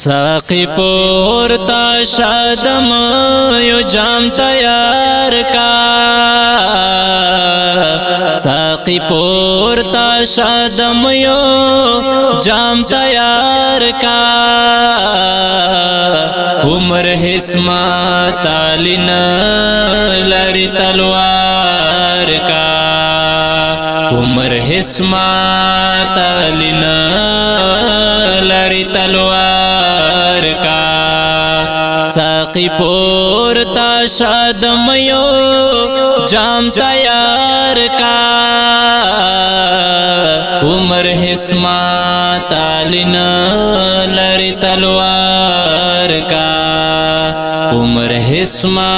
ساقی پورتا شادم یو جام تیار کا ساقی پورتا شادم یو جام تیار کا عمر حسما تالنا لری تلوار کا عمر حسما تالنا لری تلوار کا ساقی پورتا شادم یو جام تیار کا عمر حسما تالنا لری تلوار کا عمر حسما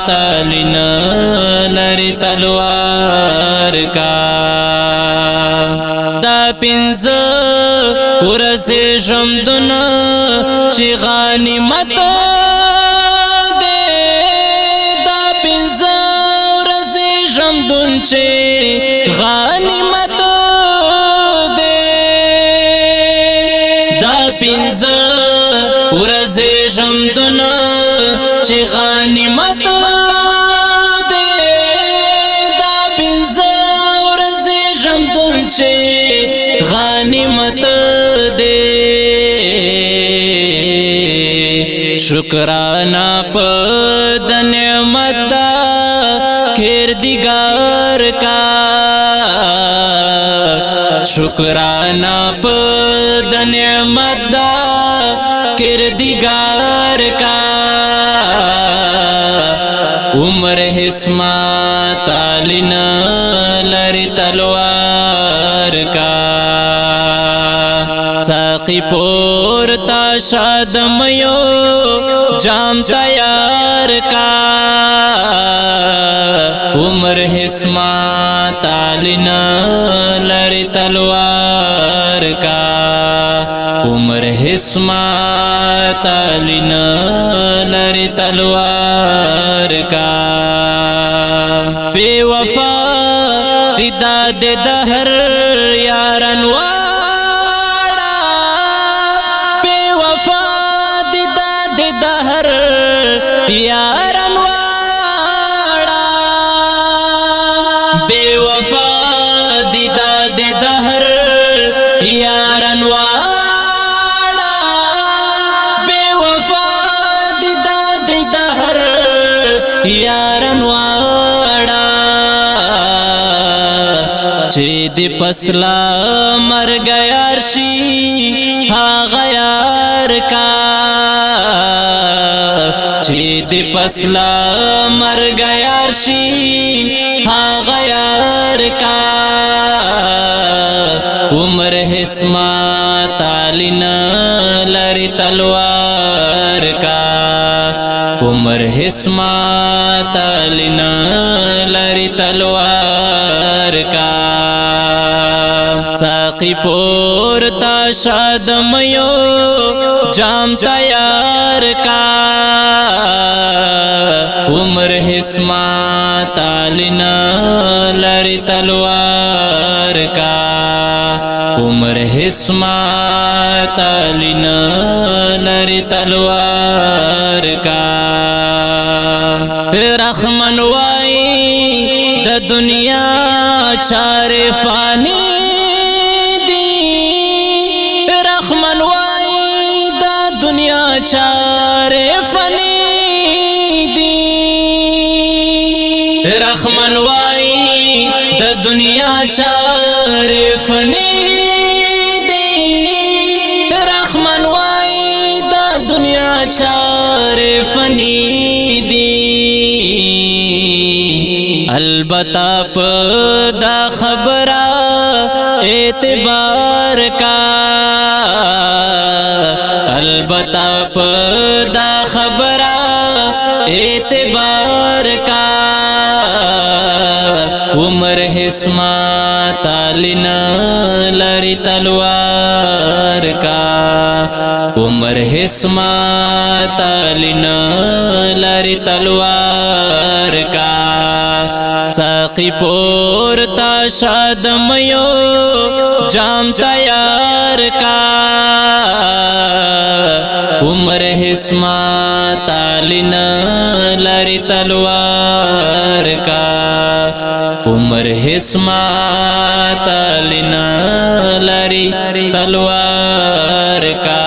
تالنا لری تلوار کا دا پنز ورسی شمدن چی غانمت دے دا پنز ورسی شمدن چی غانمت دے دا پنز ورسی شمدن چی غانمت دے دا پنز ورسی شمدن چی غانمت دے شکرانا پد نعمت دا کردگار کا شکرانا پد نعمت دا کردگار کا عمر حسما تالنا لری تلوار کا ساقی پورتا شادم یو جام تیار کا عمر حسما تالنا لری تلوار کا عمر حسما تالنا لری تلوار کا بے وفا دیداد دہر یارن واڑا بے وفا دیداد دہر یارن واڑا بے وفا دیداد دہر یارن واڑا بے وفا دیداد دہر یارن واڑا چی دی پسلا مر گیار شی ہا غیار کا چی دی پسلا مر گیار شی ہا غیار کا عمر حسما تالنا لری تلوار کا عمر حسما تالنا لری تلوار کا ساقی پورتا شادم یو جام تیار کا عمر حسما تالنا لری تلوار کا عمر حسما تالنا لری تلوار کا رحمن وائی دا دنیا چار فانی دی رحمن وائی دا دنیا چار فانی دی رحمن وائی دا دنیا چار فانی دی رحمن وائی دا دنیا چار فانی دی البتہ پدا خبرہ اعتبار کا البتہ پدا خبرہ اعتبار کا عمر حسما تالنا لری تلوار کا عمر حسما تالنا لری تلوار کا ساقی پورتا شادم یو جام تیار کا حسما تالنا لری تلوار کا عمر حسما تالنا لری تلوار کا